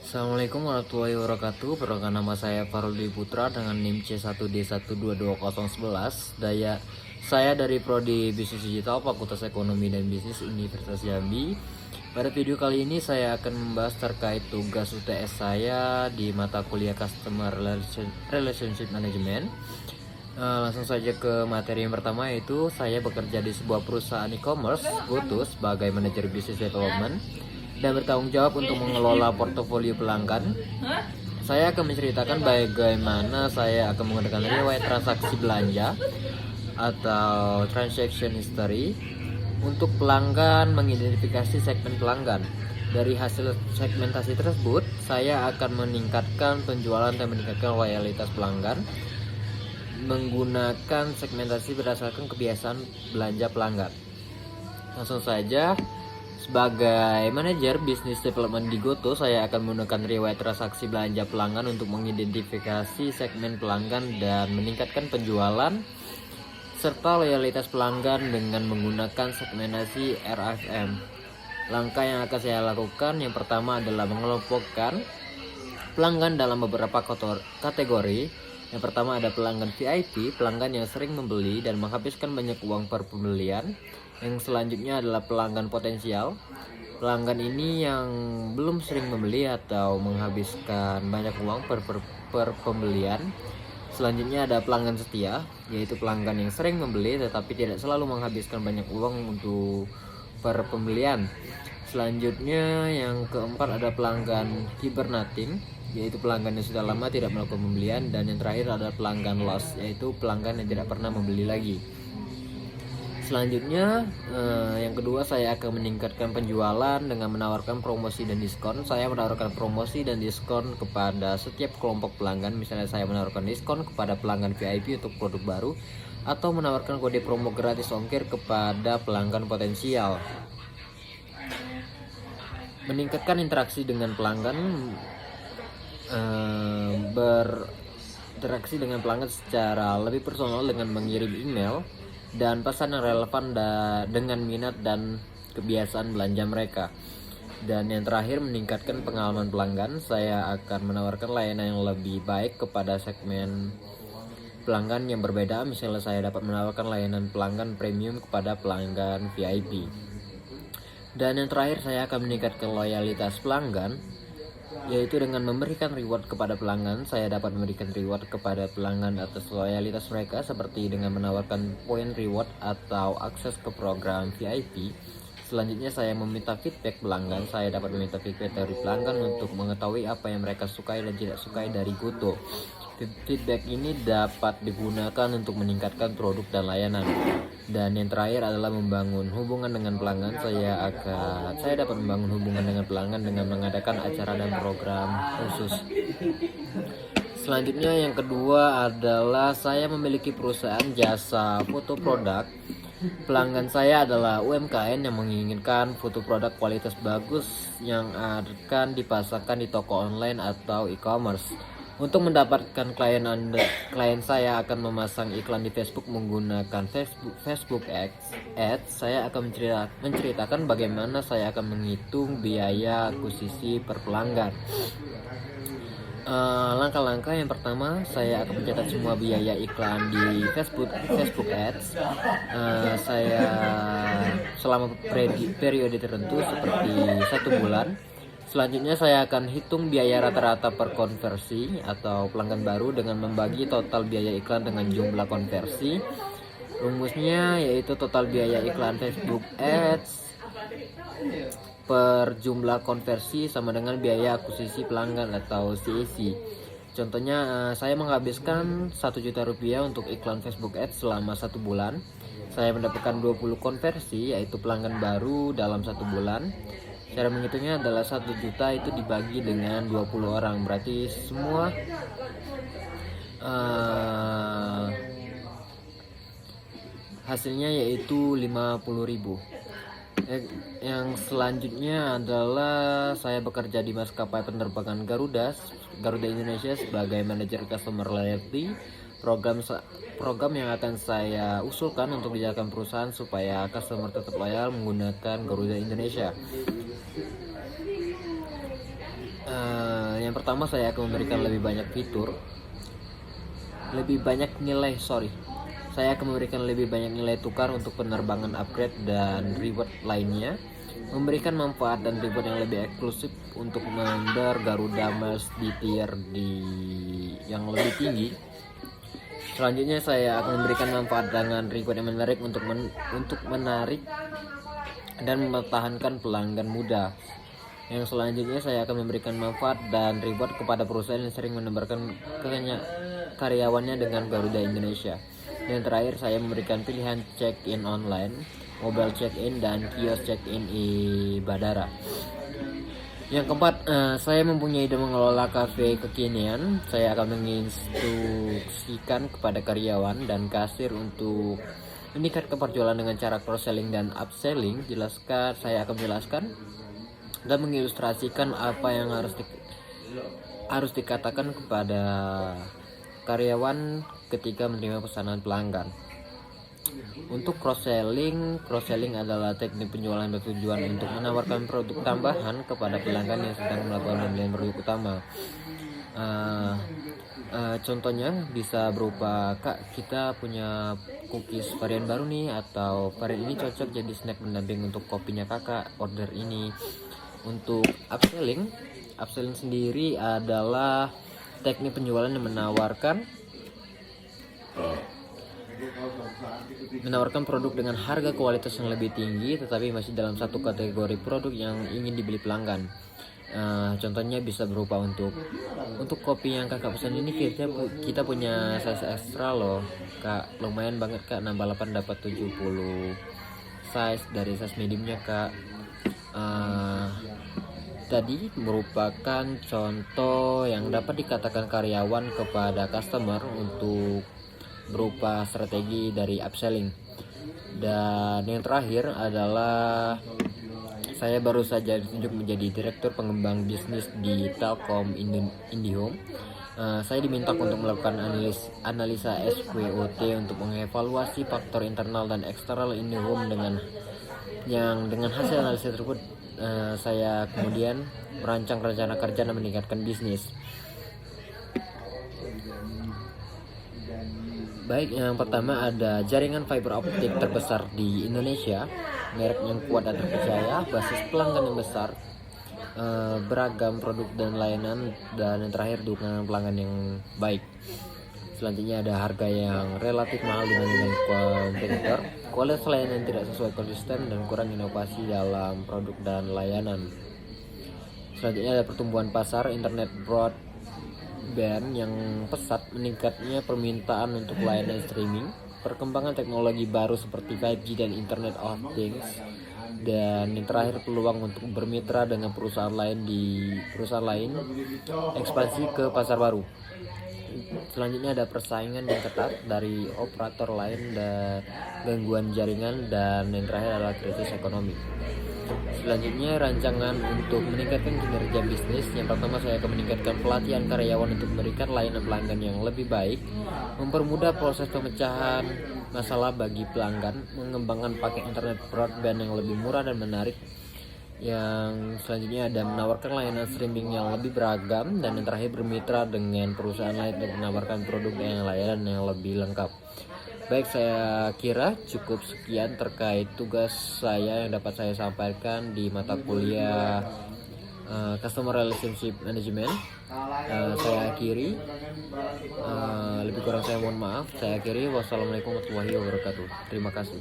Assalamualaikum warahmatullahi wabarakatuh. Perkenalkan, nama saya Farudi Putra dengan NIM C1D122011. Saya dari Prodi Bisnis Digital Fakultas Ekonomi dan Bisnis Universitas Jambi. Pada video kali ini saya akan membahas terkait tugas UTS saya di mata kuliah Customer Relationship Management. Langsung saja ke materi yang pertama, yaitu saya bekerja di sebuah perusahaan e-commerce GoTo sebagai manajer business development dan bertanggung jawab untuk mengelola portofolio pelanggan. Saya akan menceritakan bagaimana saya akan menggunakan riwayat transaksi belanja atau transaction history untuk pelanggan, mengidentifikasi segmen pelanggan. Dari hasil segmentasi tersebut, saya akan meningkatkan penjualan dan meningkatkan loyalitas pelanggan menggunakan segmentasi berdasarkan kebiasaan belanja pelanggan. Langsung saja, sebagai manajer bisnis development di GoTo, saya akan menggunakan riwayat transaksi belanja pelanggan untuk mengidentifikasi segmen pelanggan dan meningkatkan penjualan serta loyalitas pelanggan dengan menggunakan segmentasi RFM. Langkah yang akan saya lakukan yang pertama adalah mengelompokkan pelanggan dalam beberapa kategori. Yang pertama ada pelanggan VIP, pelanggan yang sering membeli dan menghabiskan banyak uang per pembelian. Yang selanjutnya adalah pelanggan potensial. Pelanggan ini yang belum sering membeli atau menghabiskan banyak uang per pembelian. Selanjutnya ada pelanggan setia, yaitu pelanggan yang sering membeli tetapi tidak selalu menghabiskan banyak uang untuk per pembelian. Selanjutnya yang keempat ada pelanggan hibernating, yaitu pelanggan yang sudah lama tidak melakukan pembelian. Dan yang terakhir ada pelanggan lost, yaitu pelanggan yang tidak pernah membeli lagi. Selanjutnya yang kedua, saya akan meningkatkan penjualan dengan menawarkan promosi dan diskon. Saya menawarkan promosi dan diskon kepada setiap kelompok pelanggan. Misalnya saya menawarkan diskon kepada pelanggan VIP untuk produk baru, atau menawarkan kode promo gratis ongkir kepada pelanggan potensial. Meningkatkan interaksi dengan pelanggan, berinteraksi dengan pelanggan secara lebih personal dengan mengirim email dan pesan yang relevan dengan minat dan kebiasaan belanja mereka. Dan yang terakhir, meningkatkan pengalaman pelanggan. Saya akan menawarkan layanan yang lebih baik kepada segmen pelanggan yang berbeda. Misalnya saya dapat menawarkan layanan pelanggan premium kepada pelanggan VIP. Dan yang terakhir, saya akan meningkatkan loyalitas pelanggan, yaitu dengan memberikan reward kepada pelanggan. Saya dapat memberikan reward kepada pelanggan atas loyalitas mereka, seperti dengan menawarkan poin reward atau akses ke program VIP. Selanjutnya saya meminta feedback pelanggan. Saya dapat meminta feedback dari pelanggan untuk mengetahui apa yang mereka sukai dan tidak sukai dari GoTo. Feedback ini dapat digunakan untuk meningkatkan produk dan layanan. Dan yang terakhir adalah membangun hubungan dengan pelanggan. Saya dapat membangun hubungan dengan pelanggan dengan mengadakan acara dan program khusus. Selanjutnya yang kedua adalah saya memiliki perusahaan jasa foto produk. Pelanggan saya adalah UMKM yang menginginkan foto produk kualitas bagus yang akan dipasarkan di toko online atau e-commerce. Untuk mendapatkan klien saya akan memasang iklan di Facebook menggunakan Facebook Ads. Saya akan menceritakan bagaimana saya akan menghitung biaya akuisisi per pelanggan. Langkah-langkah yang pertama, saya akan mencatat semua biaya iklan di Facebook Ads. Saya selama periode tertentu seperti 1 bulan. Selanjutnya saya akan hitung biaya rata-rata per konversi atau pelanggan baru dengan membagi total biaya iklan dengan jumlah konversi. Rumusnya yaitu total biaya iklan Facebook Ads per jumlah konversi sama dengan biaya akuisisi pelanggan atau CAC. Contohnya, saya menghabiskan 1 juta rupiah untuk iklan Facebook Ads selama 1 bulan. Saya mendapatkan 20 konversi, yaitu pelanggan baru dalam 1 bulan. Cara menghitungnya adalah 1 juta itu dibagi dengan 20 orang, berarti semua hasilnya yaitu 50.000. Yang selanjutnya adalah saya bekerja di maskapai penerbangan Garuda Indonesia sebagai manajer customer loyalty. Program yang akan saya usulkan untuk dijalankan perusahaan supaya customer tetap loyal menggunakan Garuda Indonesia. Yang pertama saya akan memberikan lebih banyak fitur, lebih banyak nilai, Saya akan memberikan lebih banyak nilai tukar untuk penerbangan upgrade dan reward lainnya. Memberikan manfaat dan reward yang lebih eksklusif untuk member Garuda Miles di tier yang lebih tinggi. Selanjutnya saya akan memberikan manfaat dengan reward yang menarik untuk menarik dan mempertahankan pelanggan muda. Yang selanjutnya saya akan memberikan manfaat dan reward kepada perusahaan yang sering menebarkan karyawannya dengan Garuda Indonesia. Dan terakhir saya memberikan pilihan check-in online, mobile check-in, dan kios check-in di bandara. Yang keempat, saya mempunyai ide mengelola kafe kekinian. Saya akan menginstruksikan kepada karyawan dan kasir untuk meningkatkan penjualan dengan cara cross-selling dan upselling. Saya akan menjelaskan dan mengilustrasikan apa yang harus dikatakan kepada karyawan ketika menerima pesanan pelanggan. Untuk cross-selling adalah teknik penjualan bertujuan untuk menawarkan produk tambahan kepada pelanggan yang sedang melakukan pembelian produk utama. Contohnya bisa berupa, Kak, kita punya cookies varian baru nih, atau varian ini cocok jadi snack pendamping untuk kopinya kakak, order ini. Untuk upselling sendiri adalah teknik penjualan yang menawarkan produk dengan harga kualitas yang lebih tinggi tetapi masih dalam satu kategori produk yang ingin dibeli pelanggan. Contohnya bisa berupa untuk kopi yang kakak pesan ini, kita punya size ekstra loh kak, lumayan banget kak, nambah 8 dapat 70 size dari size mediumnya kak. Tadi merupakan contoh yang dapat dikatakan karyawan kepada customer untuk berupa strategi dari upselling. Dan yang terakhir adalah saya baru saja ditunjuk menjadi direktur pengembang bisnis di Telkom IndiHome. Saya diminta untuk melakukan analisa SWOT untuk mengevaluasi faktor internal dan eksternal IndiHome. Dengan hasil analisa tersebut saya kemudian merancang rencana kerja dan meningkatkan bisnis. Baik, yang pertama ada jaringan fiber optik terbesar di Indonesia, merek yang kuat dan terpercaya, basis pelanggan yang besar, beragam produk dan layanan, dan yang terakhir dukungan pelanggan yang baik. Selanjutnya ada harga yang relatif mahal dibandingkan kompetitor, kualitas layanan tidak sesuai konsisten, dan kurang inovasi dalam produk dan layanan. Selanjutnya ada pertumbuhan pasar internet broadband yang pesat, meningkatnya permintaan untuk layanan streaming, perkembangan teknologi baru seperti 5G dan Internet of Things, dan yang terakhir peluang untuk bermitra dengan perusahaan lain, ekspansi ke pasar baru. Selanjutnya ada persaingan yang ketat dari operator lain dan gangguan jaringan, dan yang terakhir adalah krisis ekonomi. Selanjutnya rancangan untuk meningkatkan kinerja bisnis. Yang pertama saya akan meningkatkan pelatihan karyawan untuk memberikan layanan pelanggan yang lebih baik, mempermudah proses pemecahan masalah bagi pelanggan, mengembangkan paket internet broadband yang lebih murah dan menarik. Yang selanjutnya ada menawarkan layanan streaming yang lebih beragam, dan yang terakhir bermitra dengan perusahaan lain untuk menawarkan produk dan layanan yang lebih lengkap. Baik, saya kira cukup sekian terkait tugas saya yang dapat saya sampaikan di mata kuliah Customer Relationship Management. Saya akhiri, lebih kurang saya mohon maaf. Saya akhiri, wassalamualaikum warahmatullahi wabarakatuh. Terima kasih.